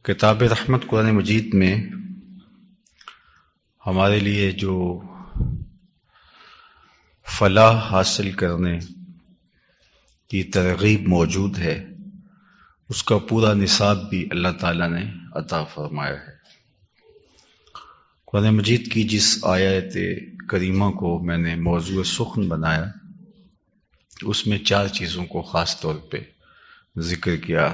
کتاب رحمت قرآن مجید میں ہمارے لیے جو فلاح حاصل کرنے کی ترغیب موجود ہے اس کا پورا نصاب بھی اللہ تعالیٰ نے عطا فرمایا ہے۔ قرآن مجید کی جس آیت کریمہ کو میں نے موضوع سخن بنایا اس میں 4 چیزوں کو خاص طور پہ ذکر کیا،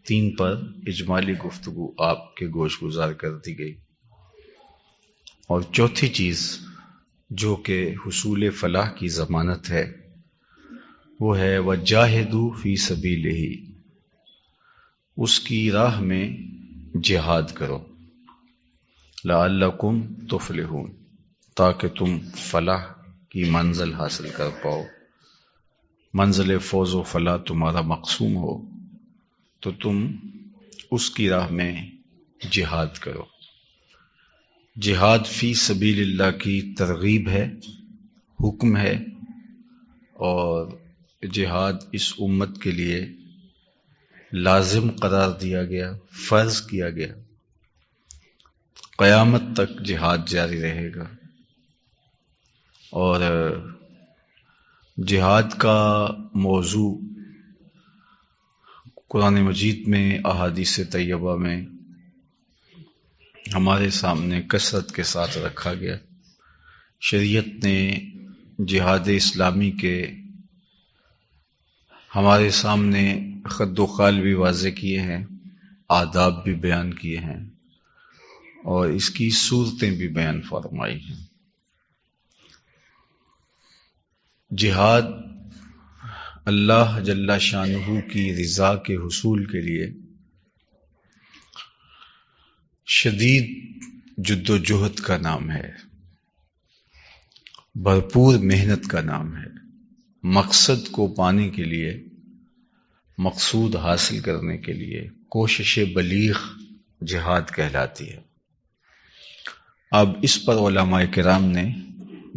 3 پر اجمالی گفتگو آپ کے گوش گزار کر دی گئی، اور چوتھی چیز جو کہ حصول فلاح کی ضمانت ہے وہ ہے وَجَاهِدُوا فِي سَبِيلِهِ، اس کی راہ میں جہاد کرو، لَعَلَّكُمْ تُفْلِحُونَ، تاکہ تم فلاح کی منزل حاصل کر پاؤ، منزل فوز و فلاح تمہارا مقسوم ہو تو تم اس کی راہ میں جہاد کرو۔ جہاد فی سبیل اللہ کی ترغیب ہے، حکم ہے، اور جہاد اس امت کے لیے لازم قرار دیا گیا، فرض کیا گیا، قیامت تک جہاد جاری رہے گا۔ اور جہاد کا موضوع قرآن مجید میں، احادیث طیبہ میں ہمارے سامنے کثرت کے ساتھ رکھا گیا۔ شریعت نے جہاد اسلامی کے ہمارے سامنے خد و خال بھی واضح کیے ہیں، آداب بھی بیان کیے ہیں، اور اس کی صورتیں بھی بیان فرمائی ہیں۔ جہاد اللہ جل شانہ کی رضا کے حصول کے لیے شدید جد و جہد کا نام ہے، بھرپور محنت کا نام ہے، مقصد کو پانے کے لیے، مقصود حاصل کرنے کے لیے کوشش بلیغ جہاد کہلاتی ہے۔ اب اس پر علماء کرام نے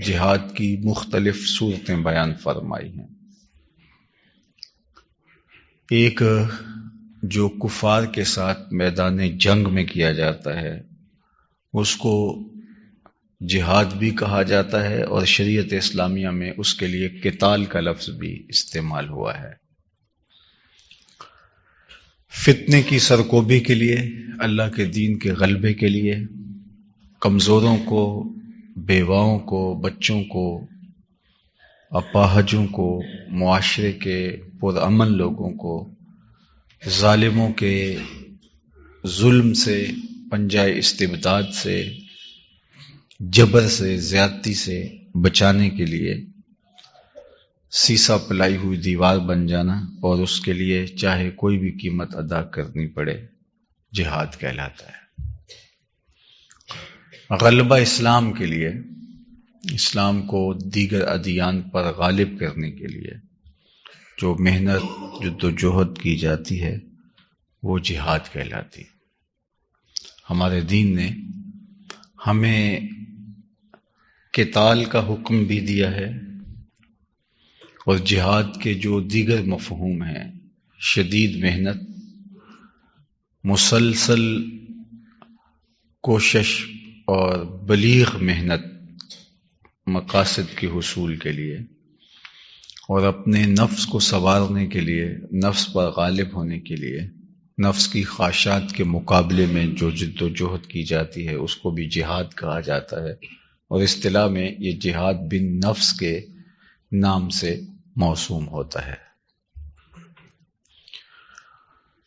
جہاد کی مختلف صورتیں بیان فرمائی ہیں۔ ایک جو کفار کے ساتھ میدان جنگ میں کیا جاتا ہے اس کو جہاد بھی کہا جاتا ہے، اور شریعت اسلامیہ میں اس کے لیے قتال کا لفظ بھی استعمال ہوا ہے۔ فتنے کی سرکوبی کے لیے، اللہ کے دین کے غلبے کے لیے، کمزوروں کو، بیواؤں کو، بچوں کو، اپاہجوں کو، معاشرے کے پرامن لوگوں کو ظالموں کے ظلم سے، پنجۂ استبداد سے، جبر سے، زیادتی سے بچانے کے لیے سیسا پلائی ہوئی دیوار بن جانا، اور اس کے لیے چاہے کوئی بھی قیمت ادا کرنی پڑے، جہاد کہلاتا ہے۔ غلبہ اسلام کے لیے، اسلام کو دیگر ادیان پر غالب کرنے کے لیے جو محنت، جد و جہد کی جاتی ہے وہ جہاد کہلاتی ہے۔ ہمارے دین نے ہمیں قتال کا حکم بھی دیا ہے، اور جہاد کے جو دیگر مفہوم ہیں، شدید محنت، مسلسل کوشش اور بلیغ محنت مقاصد کے حصول کے لیے، اور اپنے نفس کو سنوارنے کے لیے، نفس پر غالب ہونے کے لیے، نفس کی خواہشات کے مقابلے میں جو جد و جہد کی جاتی ہے اس کو بھی جہاد کہا جاتا ہے، اور اصطلاح میں یہ جہاد بن نفس کے نام سے موسوم ہوتا ہے۔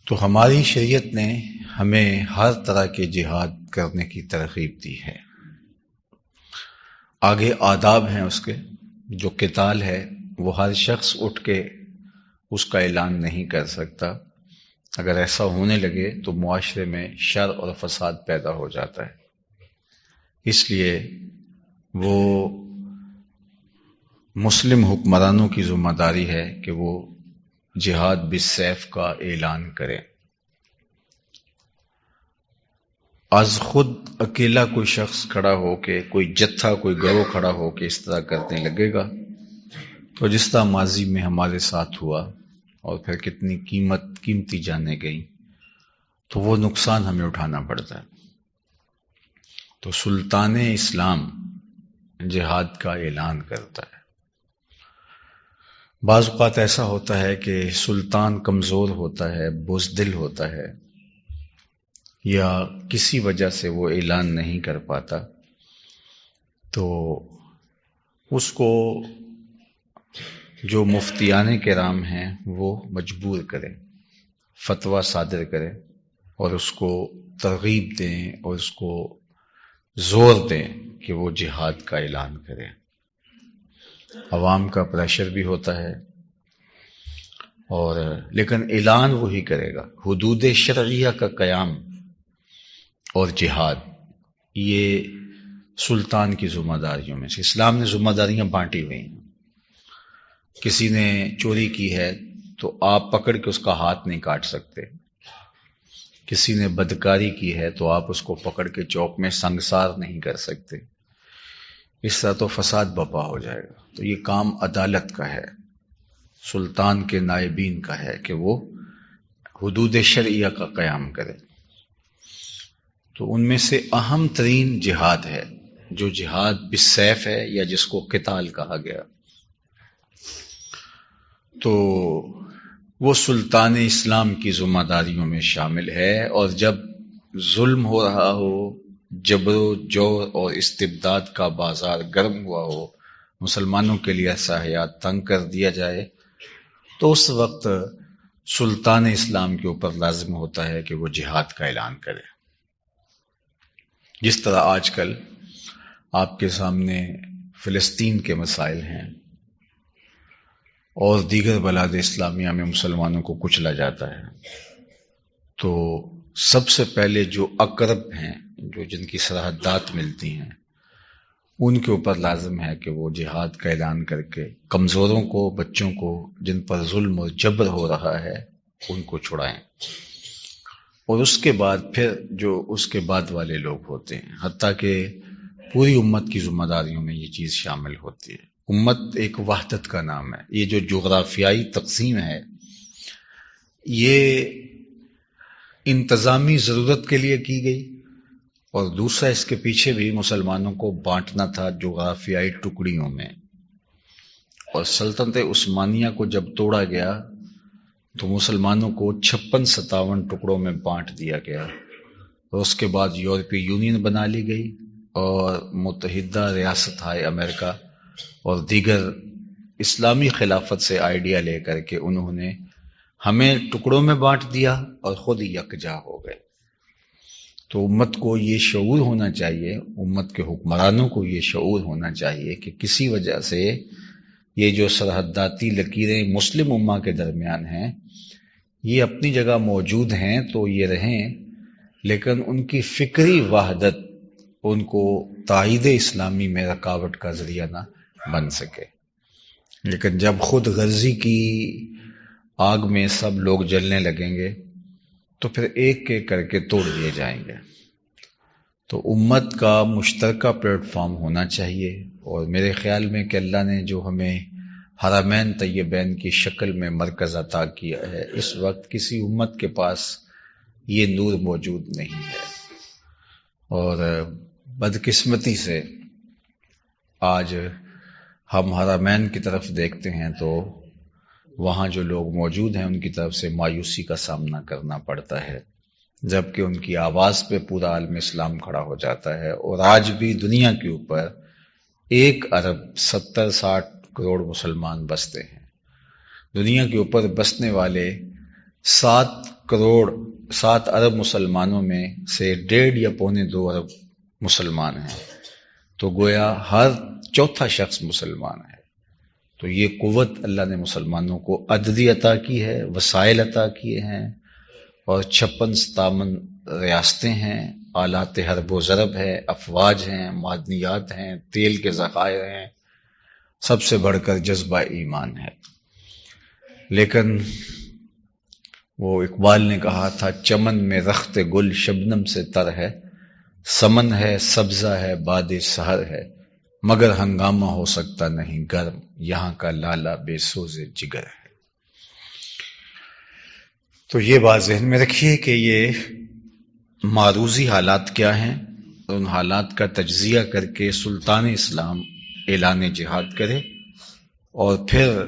تو ہماری شریعت نے ہمیں ہر طرح کے جہاد کرنے کی ترغیب دی ہے۔ آگے آداب ہیں اس کے، جو قتال ہے وہ ہر شخص اٹھ کے اس کا اعلان نہیں کر سکتا، اگر ایسا ہونے لگے تو معاشرے میں شر اور فساد پیدا ہو جاتا ہے۔ اس لیے وہ مسلم حکمرانوں کی ذمہ داری ہے کہ وہ جہاد بالسیف کا اعلان کریں۔ از خود اکیلا کوئی شخص کھڑا ہو کے، کوئی جتھا، کوئی گروہ کھڑا ہو کے اس طرح کرنے لگے گا تو جس طرح ماضی میں ہمارے ساتھ ہوا، اور پھر کتنی قیمتی جانیں گئیں، تو وہ نقصان ہمیں اٹھانا پڑتا ہے۔ تو سلطان اسلام جہاد کا اعلان کرتا ہے۔ بعض اوقات ایسا ہوتا ہے کہ سلطان کمزور ہوتا ہے، بزدل ہوتا ہے، یا کسی وجہ سے وہ اعلان نہیں کر پاتا، تو اس کو جو مفتیان کرام ہیں وہ مجبور کریں، فتویٰ صادر کریں اور اس کو ترغیب دیں اور اس کو زور دیں کہ وہ جہاد کا اعلان کرے۔ عوام کا پریشر بھی ہوتا ہے، اور لیکن اعلان وہی کرے گا۔ حدود شرعیہ کا قیام اور جہاد یہ سلطان کی ذمہ داریوں میں سے۔ اسلام نے ذمہ داریاں بانٹی ہوئی ہیں۔ کسی نے چوری کی ہے تو آپ پکڑ کے اس کا ہاتھ نہیں کاٹ سکتے، کسی نے بدکاری کی ہے تو آپ اس کو پکڑ کے چوک میں سنگسار نہیں کر سکتے، اس طرح تو فساد برپا ہو جائے گا۔ تو یہ کام عدالت کا ہے، سلطان کے نائبین کا ہے کہ وہ حدود شرعیہ کا قیام کرے۔ تو ان میں سے اہم ترین جہاد ہے، جو جہاد بالسیف ہے یا جس کو قتال کہا گیا۔ تو وہ سلطان اسلام کی ذمہ داریوں میں شامل ہے، اور جب ظلم ہو رہا ہو، جبر و جور اور استبداد کا بازار گرم ہوا ہو، مسلمانوں کے لیے ایسا حیات تنگ کر دیا جائے، تو اس وقت سلطان اسلام کے اوپر لازم ہوتا ہے کہ وہ جہاد کا اعلان کرے۔ جس طرح آج کل آپ کے سامنے فلسطین کے مسائل ہیں اور دیگر بلاد اسلامیہ میں مسلمانوں کو کچلا جاتا ہے، تو سب سے پہلے جو اقرب ہیں، جو جن کی سرحدات ملتی ہیں، ان کے اوپر لازم ہے کہ وہ جہاد کا اعلان کر کے کمزوروں کو، بچوں کو جن پر ظلم و جبر ہو رہا ہے، ان کو چھڑائیں۔ اور اس کے بعد پھر جو اس کے بعد والے لوگ ہوتے ہیں، حتیٰ کہ پوری امت کی ذمہ داریوں میں یہ چیز شامل ہوتی ہے۔ امت ایک وحدت کا نام ہے۔ یہ جو جغرافیائی تقسیم ہے، یہ انتظامی ضرورت کے لیے کی گئی، اور دوسرا اس کے پیچھے بھی مسلمانوں کو بانٹنا تھا جغرافیائی ٹکڑیوں میں۔ اور سلطنت عثمانیہ کو جب توڑا گیا تو مسلمانوں کو 56-57 ٹکڑوں میں بانٹ دیا گیا، اور اس کے بعد یورپی یونین بنا لی گئی، اور متحدہ ریاستہائے امریکہ اور دیگر اسلامی خلافت سے آئیڈیا لے کر کے انہوں نے ہمیں ٹکڑوں میں بانٹ دیا اور خود یکجا ہو گئے۔ تو امت کو یہ شعور ہونا چاہیے، امت کے حکمرانوں کو یہ شعور ہونا چاہیے کہ کسی وجہ سے یہ جو سرحداتی لکیریں مسلم امہ کے درمیان ہیں، یہ اپنی جگہ موجود ہیں تو یہ رہیں، لیکن ان کی فکری وحدت ان کو تائید اسلامی میں رکاوٹ کا ذریعہ نہ بن سکے۔ لیکن جب خود غرضی کی آگ میں سب لوگ جلنے لگیں گے تو پھر ایک ایک کر کے توڑ دیے جائیں گے۔ تو امت کا مشترکہ پلیٹ فارم ہونا چاہیے، اور میرے خیال میں کہ اللہ نے جو ہمیں حرمین طیبین کی شکل میں مرکز عطا کیا ہے، اس وقت کسی امت کے پاس یہ نور موجود نہیں ہے، اور بدقسمتی سے آج ہم حرمین کی طرف دیکھتے ہیں تو وہاں جو لوگ موجود ہیں ان کی طرف سے مایوسی کا سامنا کرنا پڑتا ہے، جبکہ ان کی آواز پہ پورا عالم اسلام کھڑا ہو جاتا ہے۔ اور آج بھی دنیا کے اوپر 1.70-60 کروڑ مسلمان بستے ہیں۔ دنیا کے اوپر بسنے والے 7 ارب مسلمانوں میں سے 1.5 یا 1.25 ارب مسلمان ہیں، تو گویا ہر چوتھا شخص مسلمان ہے۔ تو یہ قوت اللہ نے مسلمانوں کو عددی عطا کی ہے، وسائل عطا کیے ہیں، اور 56-57 ریاستیں ہیں، آلات حرب و ضرب ہے، افواج ہیں، معدنیات ہیں، تیل کے ذخائر ہیں، سب سے بڑھ کر جذبہ ایمان ہے۔ لیکن وہ اقبال نے کہا تھا، چمن میں رخت گل شبنم سے تر ہے، سمن ہے سبزہ ہے باد سحر ہے، مگر ہنگامہ ہو سکتا نہیں گرم، یہاں کا لالا بے سوز جگر ہے۔ تو یہ بات ذہن میں رکھیے کہ یہ معروضی حالات کیا ہیں اور ان حالات کا تجزیہ کر کے سلطان اسلام اعلان جہاد کرے، اور پھر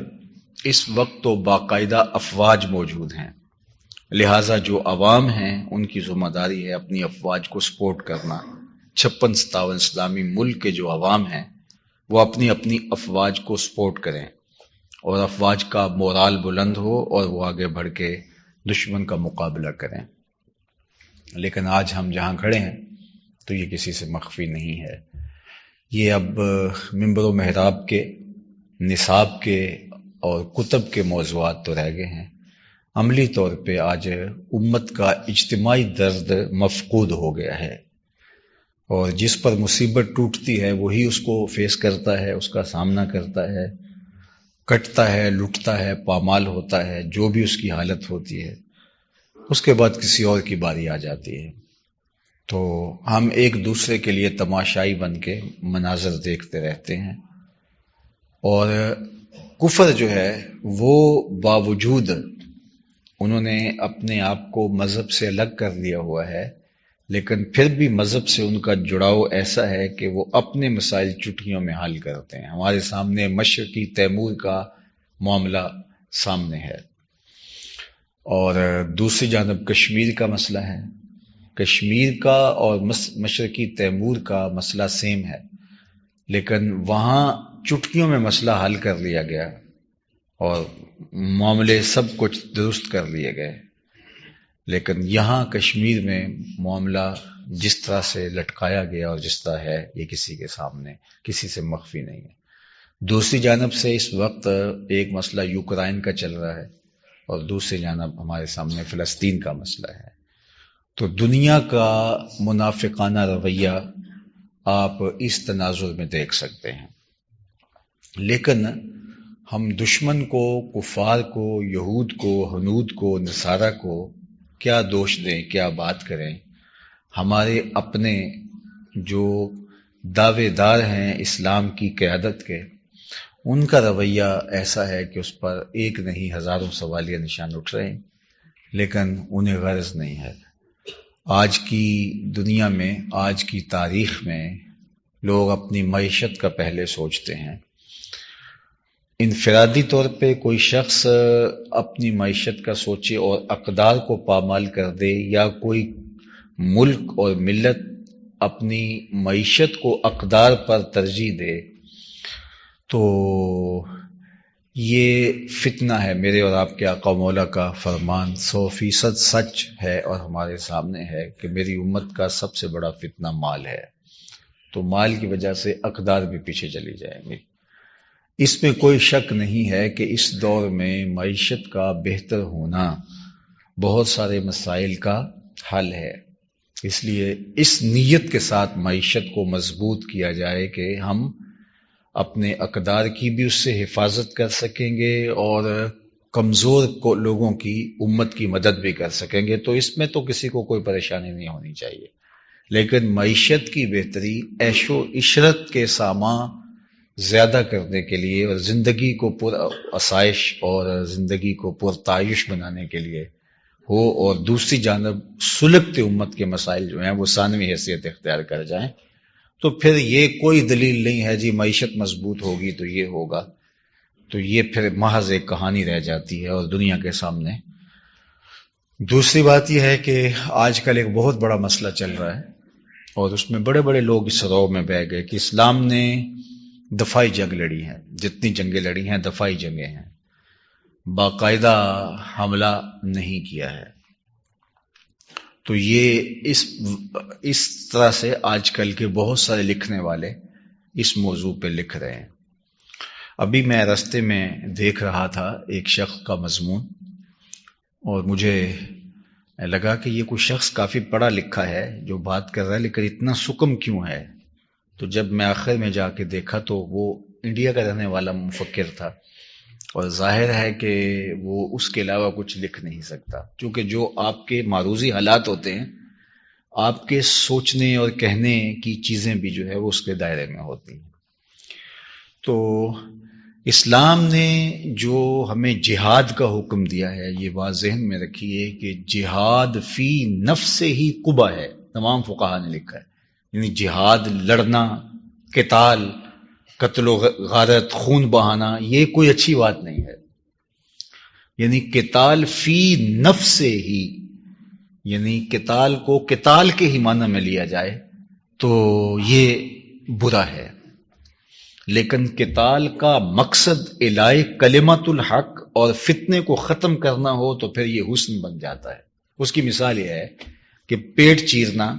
اس وقت تو باقاعدہ افواج موجود ہیں، لہٰذا جو عوام ہیں ان کی ذمہ داری ہے اپنی افواج کو سپورٹ کرنا۔ 56-57 اسلامی ملک کے جو عوام ہیں وہ اپنی اپنی افواج کو سپورٹ کریں اور افواج کا مورال بلند ہو اور وہ آگے بڑھ کے دشمن کا مقابلہ کریں۔ لیکن آج ہم جہاں کھڑے ہیں تو یہ کسی سے مخفی نہیں ہے۔ یہ اب منبر و محراب کے، نصاب کے اور کتب کے موضوعات تو رہ گئے ہیں، عملی طور پہ آج امت کا اجتماعی درد مفقود ہو گیا ہے، اور جس پر مصیبت ٹوٹتی ہے وہی اس کو فیس کرتا ہے، اس کا سامنا کرتا ہے، کٹتا ہے، لٹتا ہے، پامال ہوتا ہے، جو بھی اس کی حالت ہوتی ہے، اس کے بعد کسی اور کی باری آ جاتی ہے۔ تو ہم ایک دوسرے کے لیے تماشائی بن کے مناظر دیکھتے رہتے ہیں، اور کفر جو ہے وہ باوجود انہوں نے اپنے آپ کو مذہب سے الگ کر لیا ہوا ہے، لیکن پھر بھی مذہب سے ان کا جڑاؤ ایسا ہے کہ وہ اپنے مسائل چٹکیوں میں حل کرتے ہیں۔ ہمارے سامنے مشرقی تیمور کا معاملہ سامنے ہے، اور دوسری جانب کشمیر کا مسئلہ ہے۔ کشمیر کا اور مشرقی تیمور کا مسئلہ سیم ہے، لیکن وہاں چٹکیوں میں مسئلہ حل کر لیا گیا اور معاملے سب کچھ درست کر لیے گئے، لیکن یہاں کشمیر میں معاملہ جس طرح سے لٹکایا گیا اور جس طرح ہے یہ کسی کے سامنے کسی سے مخفی نہیں ہے۔ دوسری جانب سے اس وقت ایک مسئلہ یوکرائن کا چل رہا ہے اور دوسری جانب ہمارے سامنے فلسطین کا مسئلہ ہے۔ تو دنیا کا منافقانہ رویہ آپ اس تناظر میں دیکھ سکتے ہیں، لیکن ہم دشمن کو، کفار کو، یہود کو، ہنود کو، نصارہ کو کیا دوش دیں، کیا بات کریں؟ ہمارے اپنے جو دعوے دار ہیں اسلام کی قیادت کے، ان کا رویہ ایسا ہے کہ اس پر ایک نہیں ہزاروں سوالیہ نشان اٹھ رہے ہیں، لیکن انہیں غرض نہیں ہے۔ آج کی دنیا میں، آج کی تاریخ میں لوگ اپنی معیشت کا پہلے سوچتے ہیں۔ انفرادی طور پہ کوئی شخص اپنی معیشت کا سوچے اور اقدار کو پامال کر دے، یا کوئی ملک اور ملت اپنی معیشت کو اقدار پر ترجیح دے، تو یہ فتنہ ہے۔ میرے اور آپ کے آقا مولا کا فرمان 100% سچ ہے اور ہمارے سامنے ہے کہ میری امت کا سب سے بڑا فتنہ مال ہے، تو مال کی وجہ سے اقدار بھی پیچھے چلی جائیں گی۔ اس میں کوئی شک نہیں ہے کہ اس دور میں معیشت کا بہتر ہونا بہت سارے مسائل کا حل ہے، اس لیے اس نیت کے ساتھ معیشت کو مضبوط کیا جائے کہ ہم اپنے اقدار کی بھی اس سے حفاظت کر سکیں گے اور کمزور کو لوگوں کی، امت کی مدد بھی کر سکیں گے، تو اس میں تو کسی کو کوئی پریشانی نہیں ہونی چاہیے۔ لیکن معیشت کی بہتری، عیش و عشرت کے سامان زیادہ کرنے کے لیے اور زندگی کو پر آسائش اور زندگی کو پرتعیش بنانے کے لیے ہو، اور دوسری جانب سلگتے امت کے مسائل جو ہیں وہ ثانوی حیثیت اختیار کر جائیں، تو پھر یہ کوئی دلیل نہیں ہے جی معیشت مضبوط ہوگی تو یہ ہوگا، تو یہ پھر محض ایک کہانی رہ جاتی ہے اور دنیا کے سامنے۔ دوسری بات یہ ہے کہ آج کل ایک بہت بڑا مسئلہ چل رہا ہے اور اس میں بڑے بڑے لوگ اس رو میں بہ گئے کہ اسلام نے دفاعی جنگ لڑی ہیں، جتنی جنگیں لڑی ہیں دفاعی جنگیں ہیں، باقاعدہ حملہ نہیں کیا ہے۔ تو یہ اس طرح سے آج کل کے بہت سارے لکھنے والے اس موضوع پہ لکھ رہے ہیں۔ ابھی میں راستے میں دیکھ رہا تھا ایک شخص کا مضمون، اور مجھے لگا کہ یہ کوئی شخص کافی پڑھا لکھا ہے جو بات کر رہا ہے، لیکن اتنا سکم کیوں ہے؟ تو جب میں آخر میں جا کے دیکھا تو وہ انڈیا کا رہنے والا مفکر تھا، اور ظاہر ہے کہ وہ اس کے علاوہ کچھ لکھ نہیں سکتا، کیونکہ جو آپ کے معروضی حالات ہوتے ہیں، آپ کے سوچنے اور کہنے کی چیزیں بھی جو ہے وہ اس کے دائرے میں ہوتی ہیں۔ تو اسلام نے جو ہمیں جہاد کا حکم دیا ہے، یہ بات ذہن میں رکھیے کہ جہاد فی نفس ہی قبح ہے، تمام فقہا نے لکھا ہے. یعنی جہاد، لڑنا، قتال، قتل و غارت، خون بہانا، یہ کوئی اچھی بات نہیں ہے. یعنی قتال فی نفس ہی، یعنی قتال کو قتال کے ہی معنی میں لیا جائے تو یہ برا ہے. لیکن قتال کا مقصد الہی کلمت الحق اور فتنے کو ختم کرنا ہو تو پھر یہ حسن بن جاتا ہے. اس کی مثال یہ ہے کہ پیٹ چیرنا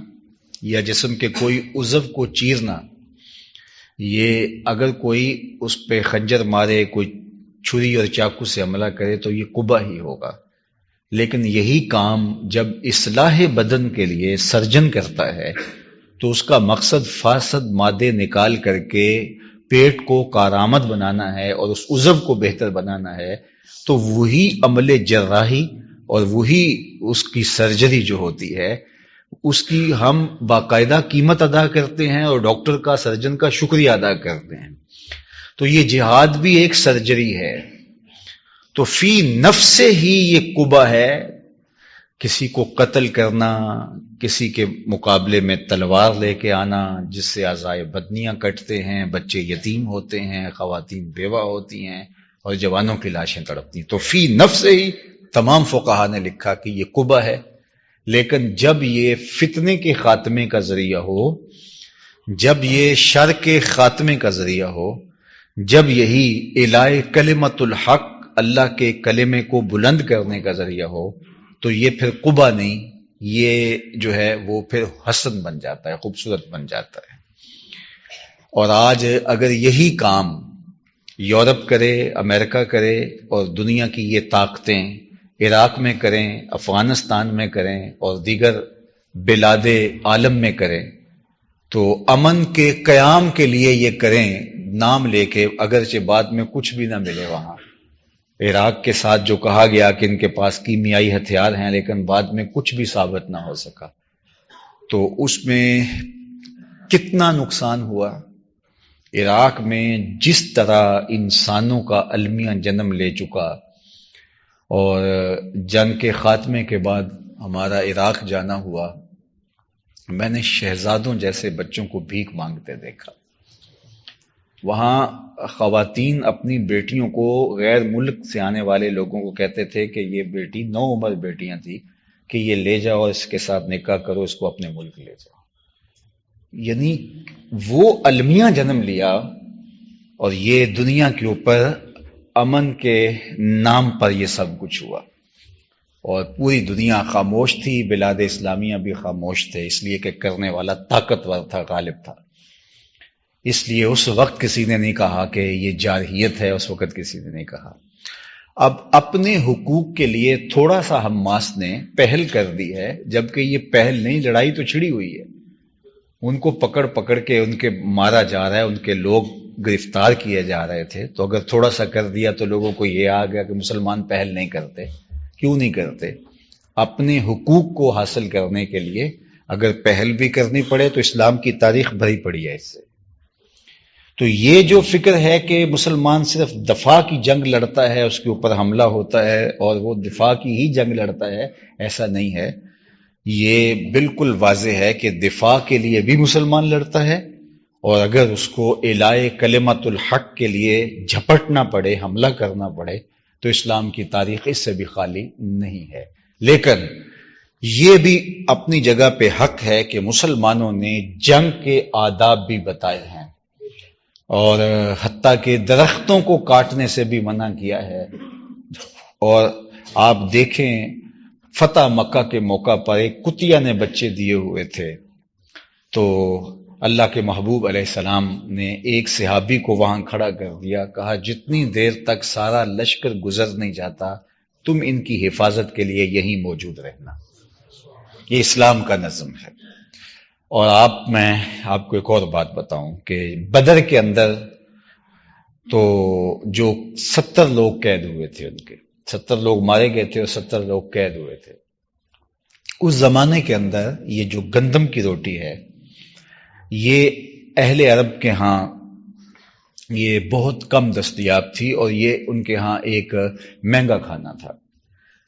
یا جسم کے کوئی عضو کو چیرنا، یہ اگر کوئی اس پہ خنجر مارے، کوئی چھری اور چاقو سے حملہ کرے تو یہ قبح ہی ہوگا. لیکن یہی کام جب اصلاح بدن کے لیے سرجن کرتا ہے تو اس کا مقصد فاسد مادے نکال کر کے پیٹ کو کارآمد بنانا ہے اور اس عضو کو بہتر بنانا ہے، تو وہی عمل جراحی اور وہی اس کی سرجری جو ہوتی ہے اس کی ہم باقاعدہ قیمت ادا کرتے ہیں اور ڈاکٹر کا، سرجن کا شکریہ ادا کرتے ہیں. تو یہ جہاد بھی ایک سرجری ہے. تو فی نفس ہی یہ قبح ہے. کسی کو قتل کرنا، کسی کے مقابلے میں تلوار لے کے آنا جس سے اعضائے بدنیاں کٹتے ہیں، بچے یتیم ہوتے ہیں، خواتین بیوہ ہوتی ہیں اور جوانوں کی لاشیں تڑپتی ہیں. تو فی نفس ہی تمام فقہا نے لکھا کہ یہ قبح ہے. لیکن جب یہ فتنے کے خاتمے کا ذریعہ ہو، جب یہ شر کے خاتمے کا ذریعہ ہو، جب یہی الہی کلمت الحق، اللہ کے کلمے کو بلند کرنے کا ذریعہ ہو، تو یہ پھر قبح نہیں، یہ جو ہے وہ پھر حسن بن جاتا ہے، خوبصورت بن جاتا ہے. اور آج اگر یہی کام یورپ کرے، امریکہ کرے اور دنیا کی یہ طاقتیں عراق میں کریں، افغانستان میں کریں اور دیگر بلاد عالم میں کریں، تو امن کے قیام کے لیے یہ کریں نام لے کے، اگرچہ بعد میں کچھ بھی نہ ملے. وہاں عراق کے ساتھ جو کہا گیا کہ ان کے پاس کیمیائی ہتھیار ہیں لیکن بعد میں کچھ بھی ثابت نہ ہو سکا، تو اس میں کتنا نقصان ہوا. عراق میں جس طرح انسانوں کا المیہ جنم لے چکا، اور جنگ کے خاتمے کے بعد ہمارا عراق جانا ہوا، میں نے شہزادوں جیسے بچوں کو بھیک مانگتے دیکھا. وہاں خواتین اپنی بیٹیوں کو، غیر ملک سے آنے والے لوگوں کو کہتے تھے کہ یہ بیٹی 9 عمر بیٹیاں تھیں کہ یہ لے جاؤ اور اس کے ساتھ نکاح کرو، اس کو اپنے ملک لے جاؤ. یعنی وہ المیہ جنم لیا اور یہ دنیا کے اوپر امن کے نام پر یہ سب کچھ ہوا. اور پوری دنیا خاموش تھی، بلاد اسلامیہ بھی خاموش تھے، اس لیے کہ کرنے والا طاقتور تھا، غالب تھا. اس لیے اس وقت کسی نے نہیں کہا کہ یہ جارحیت ہے، اس وقت کسی نے نہیں کہا. اب اپنے حقوق کے لیے تھوڑا سا حماس نے پہل کر دی ہے، جبکہ یہ پہل نہیں، لڑائی تو چھڑی ہوئی ہے. ان کو پکڑ پکڑ کے ان کے مارا جا رہا ہے، ان کے لوگ گرفتار کیے جا رہے تھے. تو اگر تھوڑا سا کر دیا تو لوگوں کو یہ آ گیا کہ مسلمان پہل نہیں کرتے. کیوں نہیں کرتے؟ اپنے حقوق کو حاصل کرنے کے لیے اگر پہل بھی کرنی پڑے تو اسلام کی تاریخ بھری پڑی ہے اس سے. تو یہ جو فکر ہے کہ مسلمان صرف دفاع کی جنگ لڑتا ہے، اس کے اوپر حملہ ہوتا ہے اور وہ دفاع کی ہی جنگ لڑتا ہے، ایسا نہیں ہے. یہ بالکل واضح ہے کہ دفاع کے لیے بھی مسلمان لڑتا ہے، اور اگر اس کو الہی کلمت الحق کے لیے جھپٹنا پڑے، حملہ کرنا پڑے، تو اسلام کی تاریخ اس سے بھی خالی نہیں ہے. لیکن یہ بھی اپنی جگہ پہ حق ہے کہ مسلمانوں نے جنگ کے آداب بھی بتائے ہیں، اور حتیٰ کہ درختوں کو کاٹنے سے بھی منع کیا ہے. اور آپ دیکھیں فتح مکہ کے موقع پر ایک کتیا نے بچے دیے ہوئے تھے، تو اللہ کے محبوب علیہ السلام نے ایک صحابی کو وہاں کھڑا کر دیا، کہا جتنی دیر تک سارا لشکر گزر نہیں جاتا تم ان کی حفاظت کے لیے یہیں موجود رہنا. یہ اسلام کا نظم ہے. اور میں آپ کو ایک اور بات بتاؤں کہ بدر کے اندر تو جو 70 لوگ قید ہوئے تھے، ان کے 70 لوگ مارے گئے تھے اور 70 لوگ قید ہوئے تھے. اس زمانے کے اندر یہ جو گندم کی روٹی ہے، یہ اہل عرب کے ہاں یہ بہت کم دستیاب تھی اور یہ ان کے ہاں ایک مہنگا کھانا تھا.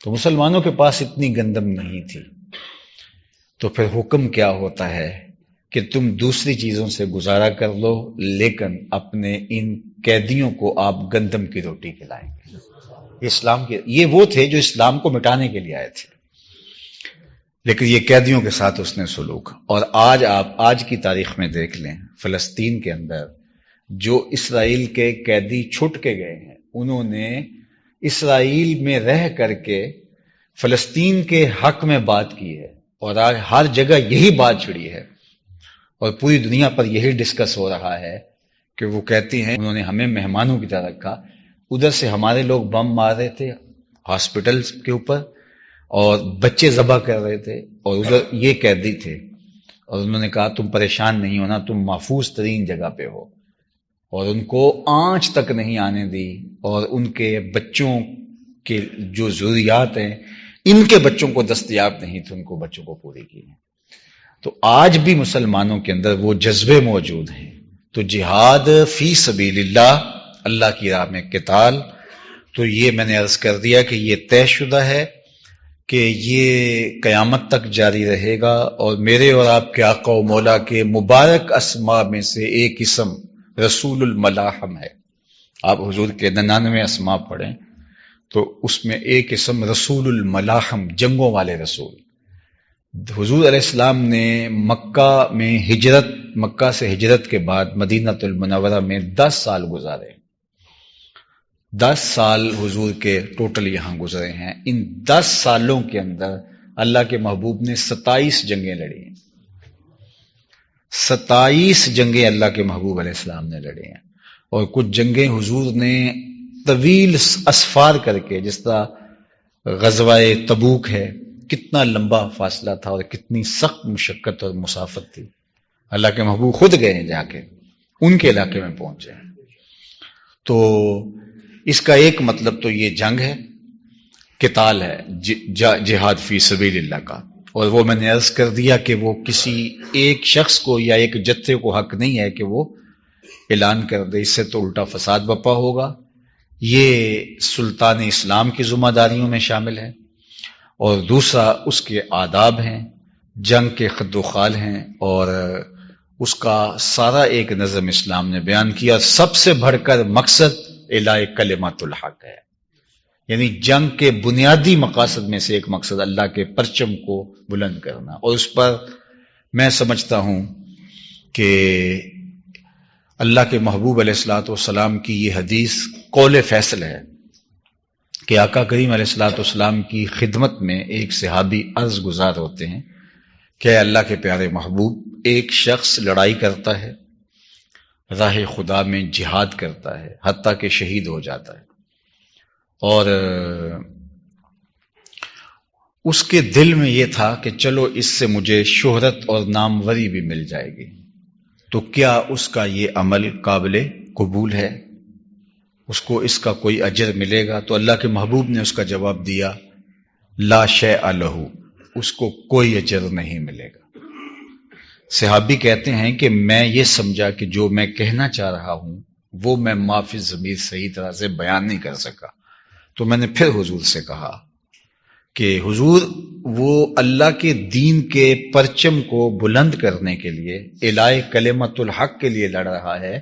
تو مسلمانوں کے پاس اتنی گندم نہیں تھی. تو پھر حکم کیا ہوتا ہے کہ تم دوسری چیزوں سے گزارا کر لو، لیکن اپنے ان قیدیوں کو آپ گندم کی روٹی کھلائیں گے. اسلام کے یہ وہ تھے جو اسلام کو مٹانے کے لیے آئے تھے، لیکن یہ قیدیوں کے ساتھ اس نے سلوک. اور آج آپ آج کی تاریخ میں دیکھ لیں، فلسطین کے اندر جو اسرائیل کے قیدی چھٹ کے گئے ہیں، انہوں نے اسرائیل میں رہ کر کے فلسطین کے حق میں بات کی ہے، اور آج ہر جگہ یہی بات چھڑی ہے اور پوری دنیا پر یہی ڈسکس ہو رہا ہے کہ وہ کہتی ہیں انہوں نے ہمیں مہمانوں کی طرح رکھا. ادھر سے ہمارے لوگ بم مار رہے تھے ہاسپٹلز کے اوپر اور بچے ذبح کر رہے تھے، اور ادھر یہ قیدی تھے، اور انہوں نے کہا تم پریشان نہیں ہونا، تم محفوظ ترین جگہ پہ ہو. اور ان کو آنچ تک نہیں آنے دی، اور ان کے بچوں کے جو ضروریات ہیں ان کے بچوں کو دستیاب نہیں تھے، ان کو بچوں کو پوری کی. تو آج بھی مسلمانوں کے اندر وہ جذبے موجود ہیں. تو جہاد فی سبیل اللہ، اللہ کی راہ میں قتال، تو یہ میں نے عرض کر دیا کہ یہ طے شدہ ہے کہ یہ قیامت تک جاری رہے گا. اور میرے اور آپ کے آقا و مولا کے مبارک اسماء میں سے ایک اسم رسول الملاحم ہے. آپ حضور کے 99 اسماء پڑھیں تو اس میں ایک اسم رسول الملاحم، جنگوں والے رسول. حضور علیہ السلام نے مکہ سے ہجرت کے بعد مدینہ المنورہ میں 10 سال گزارے. 10 سال حضور کے ٹوٹل یہاں گزرے ہیں. ان 10 سالوں کے اندر اللہ کے محبوب نے 27 جنگیں لڑی ہیں. 27 جنگیں اللہ کے محبوب علیہ السلام نے لڑی ہیں. اور کچھ جنگیں حضور نے طویل اسفار کر کے، جس طرح غزوہ تبوک ہے، کتنا لمبا فاصلہ تھا اور کتنی سخت مشقت اور مسافت تھی. اللہ کے محبوب خود گئے ہیں، جا کے ان کے علاقے میں پہنچے ہیں. تو اس کا ایک مطلب تو یہ جنگ ہے، قتال ہے، جہاد فی سبیل اللہ کا. اور وہ میں نے عرض کر دیا کہ وہ کسی ایک شخص کو یا ایک جتھے کو حق نہیں ہے کہ وہ اعلان کر دے، اس سے تو الٹا فساد بپا ہوگا. یہ سلطان اسلام کی ذمہ داریوں میں شامل ہے. اور دوسرا اس کے آداب ہیں، جنگ کے خد و خال ہیں، اور اس کا سارا ایک نظم اسلام نے بیان کیا. سب سے بڑھ کر مقصد اعلاء کلمۃ الحق ہے، یعنی جنگ کے بنیادی مقاصد میں سے ایک مقصد اللہ کے پرچم کو بلند کرنا. اور اس پر میں سمجھتا ہوں کہ اللہ کے محبوب علیہ الصلوۃ والسلام کی یہ حدیث قول فیصل ہے کہ آقا کریم علیہ الصلوۃ والسلام کی خدمت میں ایک صحابی عرض گزار ہوتے ہیں کہ اللہ کے پیارے محبوب، ایک شخص لڑائی کرتا ہے، راہ خدا میں جہاد کرتا ہے، حتیٰ کہ شہید ہو جاتا ہے، اور اس کے دل میں یہ تھا کہ چلو اس سے مجھے شہرت اور ناموری بھی مل جائے گی، تو کیا اس کا یہ عمل قابل قبول ہے؟ اس کو اس کا کوئی اجر ملے گا؟ تو اللہ کے محبوب نے اس کا جواب دیا، لا شیء لہ، اس کو کوئی اجر نہیں ملے گا. صحابی کہتے ہیں کہ میں یہ سمجھا کہ جو میں کہنا چاہ رہا ہوں وہ میں معافی ضمیر صحیح طرح سے بیان نہیں کر سکا. تو میں نے پھر حضور سے کہا کہ حضور، وہ اللہ کے دین کے پرچم کو بلند کرنے کے لیے، اعلاء کلمۃ الحق کے لیے لڑ رہا ہے،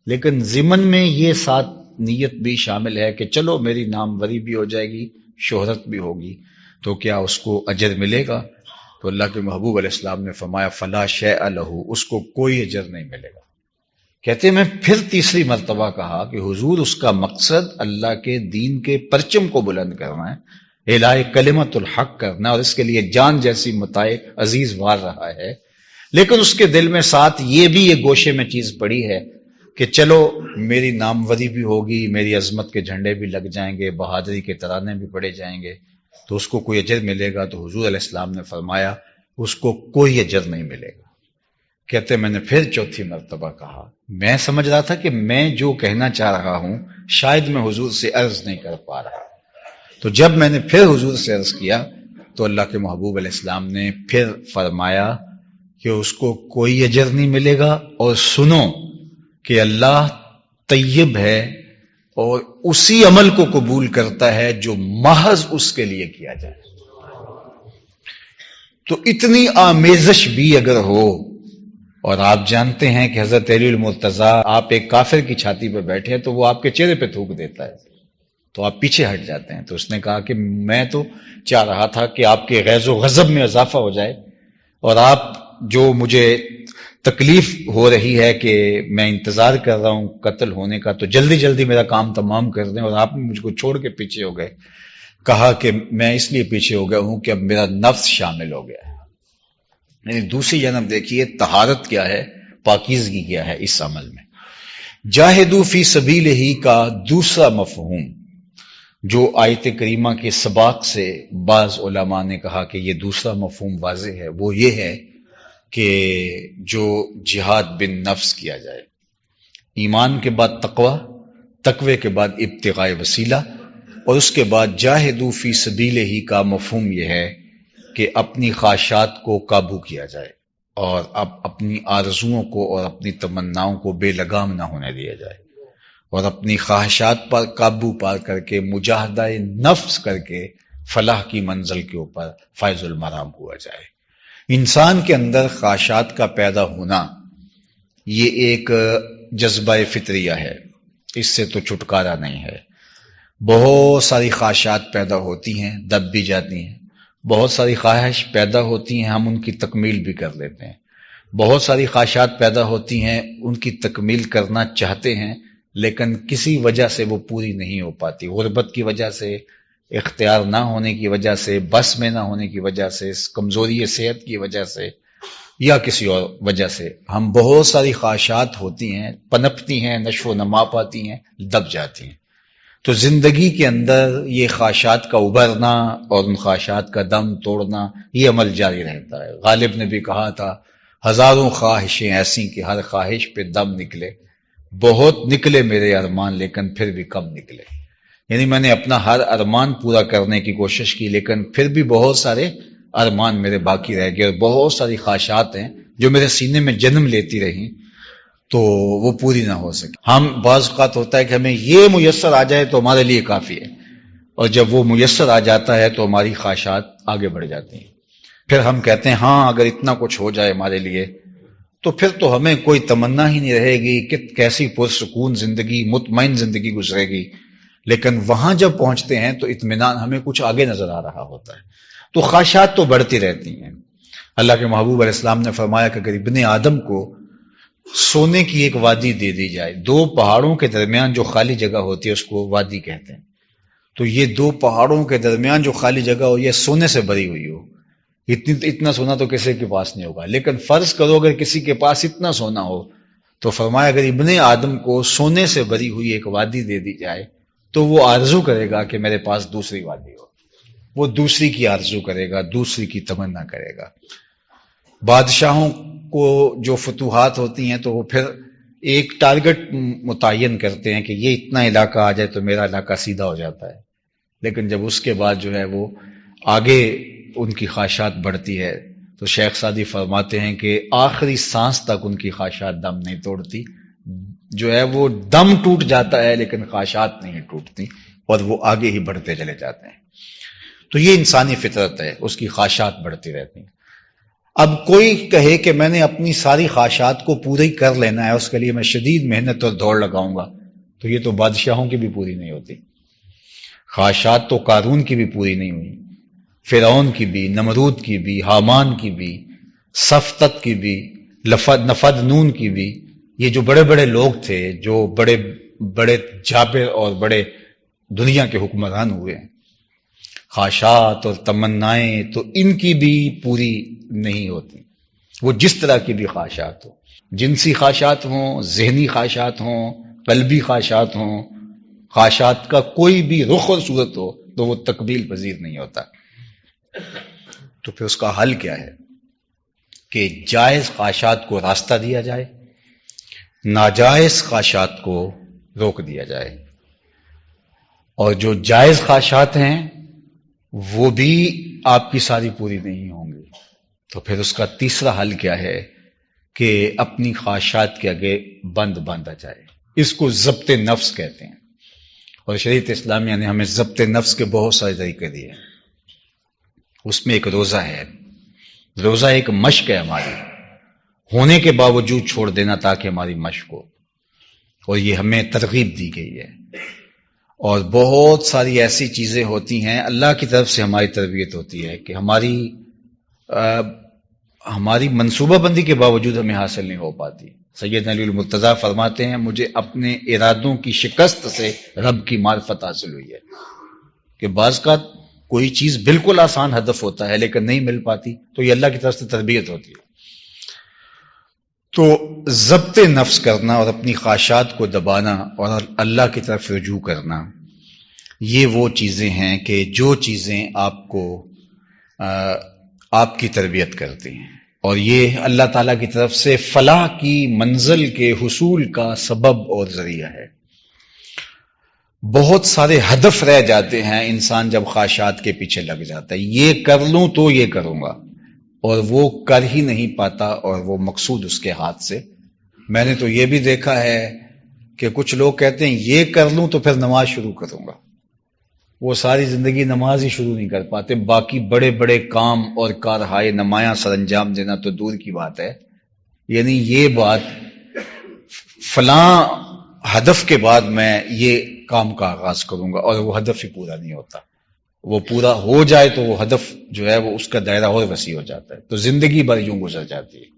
لیکن ضمن میں یہ ساتھ نیت بھی شامل ہے کہ چلو میری ناموری بھی ہو جائے گی، شہرت بھی ہوگی، تو کیا اس کو اجر ملے گا؟ تو اللہ کے محبوب علیہ السلام نے فرمایا، فلا شیء لہ، اس کو کوئی اجر نہیں ملے گا. کہتے ہیں میں پھر تیسری مرتبہ کہا کہ حضور، اس کا مقصد اللہ کے دین کے پرچم کو بلند کرنا ہے، اعلاء کلمۃ الحق کرنا، اور اس کے لیے جان جیسی متاع عزیز وار رہا ہے، لیکن اس کے دل میں ساتھ یہ بھی یہ گوشے میں چیز پڑی ہے کہ چلو میری ناموری بھی ہوگی، میری عظمت کے جھنڈے بھی لگ جائیں گے، بہادری کے ترانے بھی پڑے جائیں گے، تو اس کو کوئی اجر ملے گا؟ تو حضور علیہ السلام نے فرمایا، اس کو کوئی اجر نہیں ملے گا. کہتے میں نے پھر چوتھی مرتبہ کہا، میں سمجھ رہا تھا کہ میں جو کہنا چاہ رہا ہوں شاید میں حضور سے عرض نہیں کر پا رہا. تو جب میں نے پھر حضور سے عرض کیا تو اللہ کے محبوب علیہ السلام نے پھر فرمایا کہ اس کو کوئی اجر نہیں ملے گا، اور سنو کہ اللہ طیب ہے اور اسی عمل کو قبول کرتا ہے جو محض اس کے لیے کیا جائے. تو اتنی آمیزش بھی اگر ہو، اور آپ جانتے ہیں کہ حضرت علی المرتضیٰ آپ ایک کافر کی چھاتی پہ بیٹھے ہیں تو وہ آپ کے چہرے پہ تھوک دیتا ہے تو آپ پیچھے ہٹ جاتے ہیں. تو اس نے کہا کہ میں تو چاہ رہا تھا کہ آپ کے غیظ و غضب میں اضافہ ہو جائے، اور آپ جو مجھے تکلیف ہو رہی ہے کہ میں انتظار کر رہا ہوں قتل ہونے کا، تو جلدی جلدی میرا کام تمام کر دیں، اور آپ مجھ کو چھوڑ کے پیچھے ہو گئے. کہا کہ میں اس لیے پیچھے ہو گیا ہوں کہ اب میرا نفس شامل ہو گیا ہے. یعنی دوسری جانب دیکھیے طہارت کیا ہے، پاکیزگی کیا ہے اس عمل میں. جاہدو فی سبیلہ کا دوسرا مفہوم جو آیت کریمہ کے سباق سے بعض علماء نے کہا کہ یہ دوسرا مفہوم واضح ہے، وہ یہ ہے کہ جو جہاد بن نفس کیا جائے. ایمان کے بعد تقوی، تقوی کے بعد ابتغاء وسیلہ، اور اس کے بعد جاہدو فی سبیلہ کا مفہوم یہ ہے کہ اپنی خواہشات کو قابو کیا جائے اور اب اپنی آرزوؤں کو اور اپنی تمناؤں کو بے لگام نہ ہونے دیا جائے، اور اپنی خواہشات پر قابو پا کر کے مجاہدہ نفس کر کے فلاح کی منزل کے اوپر فائز المرام ہوا جائے. انسان کے اندر خواہشات کا پیدا ہونا یہ ایک جذبہ فطریہ ہے، اس سے تو چھٹکارا نہیں ہے. بہت ساری خواہشات پیدا ہوتی ہیں، دب بھی جاتی ہیں. بہت ساری خواہش پیدا ہوتی ہیں، ہم ان کی تکمیل بھی کر لیتے ہیں. بہت ساری خواہشات پیدا ہوتی ہیں، ان کی تکمیل کرنا چاہتے ہیں لیکن کسی وجہ سے وہ پوری نہیں ہو پاتی. غربت کی وجہ سے، اختیار نہ ہونے کی وجہ سے، بس میں نہ ہونے کی وجہ سے، کمزوری صحت کی وجہ سے، یا کسی اور وجہ سے ہم بہت ساری خواہشات ہوتی ہیں، پنپتی ہیں، نشو و نما پاتی ہیں، دب جاتی ہیں. تو زندگی کے اندر یہ خواہشات کا ابھرنا اور ان خواہشات کا دم توڑنا یہ عمل جاری رہتا ہے. غالب نے بھی کہا تھا ہزاروں خواہشیں ایسی کہ ہر خواہش پہ دم نکلے، بہت نکلے میرے ارمان لیکن پھر بھی کم نکلے. یعنی میں نے اپنا ہر ارمان پورا کرنے کی کوشش کی لیکن پھر بھی بہت سارے ارمان میرے باقی رہ گئے، اور بہت ساری خواہشات ہیں جو میرے سینے میں جنم لیتی رہیں تو وہ پوری نہ ہو سکے. ہم بعض اوقات ہوتا ہے کہ ہمیں یہ میسر آ جائے تو ہمارے لیے کافی ہے، اور جب وہ میسر آ جاتا ہے تو ہماری خواہشات آگے بڑھ جاتی ہیں. پھر ہم کہتے ہیں ہاں اگر اتنا کچھ ہو جائے ہمارے لیے تو پھر تو ہمیں کوئی تمنا ہی نہیں رہے گی کہ کیسی پرسکون زندگی، مطمئن زندگی گزرے گی. لیکن وہاں جب پہنچتے ہیں تو اطمینان ہمیں کچھ آگے نظر آ رہا ہوتا ہے. تو خواہشات تو بڑھتی رہتی ہیں. اللہ کے محبوب علیہ السلام نے فرمایا کہ اگر ابن آدم کو سونے کی ایک وادی دے دی جائے، دو پہاڑوں کے درمیان جو خالی جگہ ہوتی ہے اس کو وادی کہتے ہیں، تو یہ دو پہاڑوں کے درمیان جو خالی جگہ ہو یہ سونے سے بھری ہوئی ہو. اتنا سونا تو کسی کے پاس نہیں ہوگا، لیکن فرض کرو اگر کسی کے پاس اتنا سونا ہو تو فرمایا اگر ابن آدم کو سونے سے بھری ہوئی ایک وادی دے دی جائے تو وہ آرزو کرے گا کہ میرے پاس دوسری وادی ہو. وہ دوسری کی آرزو کرے گا، دوسری کی تمنا کرے گا. بادشاہوں کو جو فتوحات ہوتی ہیں تو وہ پھر ایک ٹارگٹ متعین کرتے ہیں کہ یہ اتنا علاقہ آ جائے تو میرا علاقہ سیدھا ہو جاتا ہے. لیکن جب اس کے بعد جو ہے وہ آگے ان کی خواہشات بڑھتی ہے تو شیخ سعدی فرماتے ہیں کہ آخری سانس تک ان کی خواہشات دم نہیں توڑتی. جو ہے وہ دم ٹوٹ جاتا ہے لیکن خواہشات نہیں ٹوٹتی اور وہ آگے ہی بڑھتے چلے جاتے ہیں. تو یہ انسانی فطرت ہے، اس کی خواہشات بڑھتی رہتی ہیں. اب کوئی کہے کہ میں نے اپنی ساری خواہشات کو پوری کر لینا ہے، اس کے لیے میں شدید محنت اور دوڑ لگاؤں گا، تو یہ تو بادشاہوں کی بھی پوری نہیں ہوتی. خواہشات تو قارون کی بھی پوری نہیں ہوئی، فرعون کی بھی، نمرود کی بھی، حامان کی بھی، سفتت کی بھی، نفد نون کی بھی. یہ جو بڑے بڑے لوگ تھے، جو بڑے بڑے جابر اور بڑے دنیا کے حکمران ہوئے ہیں، خواہشات اور تمنائیں تو ان کی بھی پوری نہیں ہوتی. وہ جس طرح کی بھی خواہشات ہو، جنسی خواہشات ہوں، ذہنی خواہشات ہوں، قلبی خواہشات ہوں، خواہشات کا کوئی بھی رخ اور صورت ہو تو وہ تقبیل پذیر نہیں ہوتا. تو پھر اس کا حل کیا ہے کہ جائز خواہشات کو راستہ دیا جائے، ناجائز خواہشات کو روک دیا جائے، اور جو جائز خواہشات ہیں وہ بھی آپ کی ساری پوری نہیں ہوں گی. تو پھر اس کا تیسرا حل کیا ہے کہ اپنی خواہشات کے آگے بند باندھا جائے. اس کو ضبط نفس کہتے ہیں، اور شریعت اسلامیہ نے ہمیں ضبط نفس کے بہت سارے طریقے دیے ہیں۔ اس میں ایک روزہ ہے، روزہ ایک مشق ہے ہماری، ہونے کے باوجود چھوڑ دینا تاکہ ہماری مشق ہو، اور یہ ہمیں ترغیب دی گئی ہے۔ اور بہت ساری ایسی چیزیں ہوتی ہیں اللہ کی طرف سے ہماری تربیت ہوتی ہے کہ ہماری منصوبہ بندی کے باوجود ہمیں حاصل نہیں ہو پاتی۔ سید علی المرتضیٰ فرماتے ہیں مجھے اپنے ارادوں کی شکست سے رب کی معرفت حاصل ہوئی ہے، کہ بعض کا کوئی چیز بالکل آسان ہدف ہوتا ہے لیکن نہیں مل پاتی، تو یہ اللہ کی طرف سے تربیت ہوتی ہے۔ تو ضبط نفس کرنا اور اپنی خواہشات کو دبانا اور اللہ کی طرف رجوع کرنا، یہ وہ چیزیں ہیں کہ جو چیزیں آپ کو آپ کی تربیت کرتی ہیں، اور یہ اللہ تعالیٰ کی طرف سے فلاح کی منزل کے حصول کا سبب اور ذریعہ ہے۔ بہت سارے ہدف رہ جاتے ہیں انسان جب خواہشات کے پیچھے لگ جاتا ہے، یہ کر لوں تو یہ کروں گا، اور وہ کر ہی نہیں پاتا، اور وہ مقصود اس کے ہاتھ سے۔ میں نے تو یہ بھی دیکھا ہے کہ کچھ لوگ کہتے ہیں یہ کر لوں تو پھر نماز شروع کروں گا، وہ ساری زندگی نماز ہی شروع نہیں کر پاتے، باقی بڑے بڑے کام اور کارہائے نمایاں سر انجام دینا تو دور کی بات ہے۔ یعنی یہ بات فلاں ہدف کے بعد میں یہ کام کا آغاز کروں گا، اور وہ ہدف ہی پورا نہیں ہوتا۔ وہ پورا ہو جائے تو وہ ہدف جو ہے وہ اس کا دائرہ اور وسیع ہو جاتا ہے، تو زندگی بھر یوں گزر جاتی ہے۔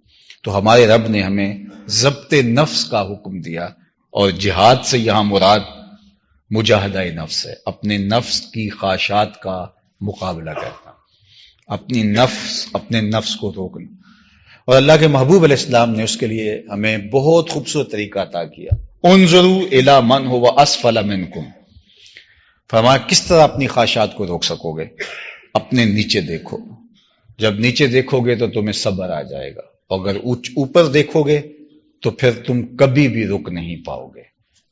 تو ہمارے رب نے ہمیں ضبط نفس کا حکم دیا، اور جہاد سے یہاں مراد مجاہدہ نفس ہے، اپنے نفس کی خواہشات کا مقابلہ کرنا، اپنے نفس کو روکنا۔ اور اللہ کے محبوب علیہ السلام نے اس کے لیے ہمیں بہت خوبصورت طریقہ عطا کیا۔ انظروا الی من هو اسفل منکم، فرمایا کس طرح اپنی خواہشات کو روک سکو گے؟ اپنے نیچے دیکھو، جب نیچے دیکھو گے تو تمہیں صبر آ جائے گا، اگر اوپر دیکھو گے تو پھر تم کبھی بھی رک نہیں پاؤ گے۔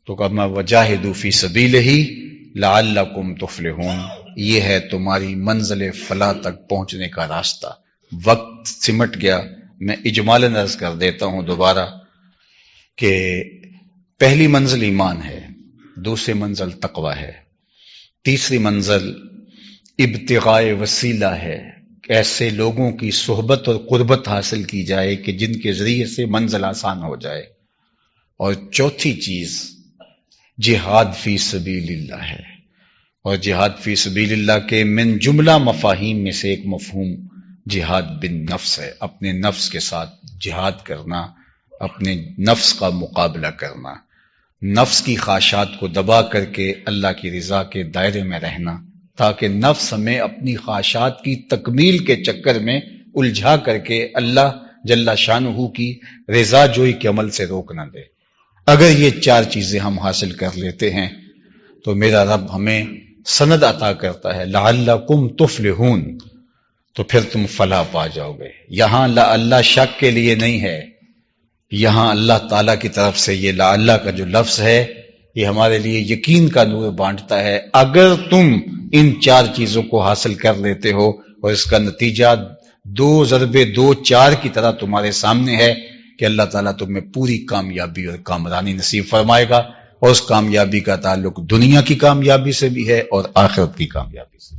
تو کہا وجاہدوا فی سبیلہ لعلکم تفلحون، یہ ہے تمہاری منزل فلاح تک پہنچنے کا راستہ۔ وقت سمٹ گیا، میں اجمالاً عرض کر دیتا ہوں دوبارہ کہ پہلی منزل ایمان ہے، دوسری منزل تقوی ہے، تیسری منزل ابتغاء وسیلہ ہے، ایسے لوگوں کی صحبت اور قربت حاصل کی جائے کہ جن کے ذریعے سے منزل آسان ہو جائے، اور چوتھی چیز جہاد فی سبیل اللہ ہے۔ اور جہاد فی سبیل اللہ کے من جملہ مفاہیم میں سے ایک مفہوم جہاد بن نفس ہے، اپنے نفس کے ساتھ جہاد کرنا، اپنے نفس کا مقابلہ کرنا، نفس کی خواہشات کو دبا کر کے اللہ کی رضا کے دائرے میں رہنا، تاکہ نفس ہمیں اپنی خواہشات کی تکمیل کے چکر میں الجھا کر کے اللہ جل شانہ کی رضا جوئی کے عمل سے روک نہ دے۔ اگر یہ چار چیزیں ہم حاصل کر لیتے ہیں تو میرا رب ہمیں سند عطا کرتا ہے لعلکم تفلحون، تو پھر تم فلاح پا جاؤ گے۔ یہاں لا اللہ شک کے لیے نہیں ہے، یہاں اللہ تعالیٰ کی طرف سے یہ لا اللہ کا جو لفظ ہے یہ ہمارے لیے یقین کا نور بانٹتا ہے۔ اگر تم ان چار چیزوں کو حاصل کر لیتے ہو اور اس کا نتیجہ 2x2=4 کی طرح تمہارے سامنے ہے کہ اللہ تعالیٰ تمہیں پوری کامیابی اور کامرانی نصیب فرمائے گا، اور اس کامیابی کا تعلق دنیا کی کامیابی سے بھی ہے اور آخرت کی کامیابی سے۔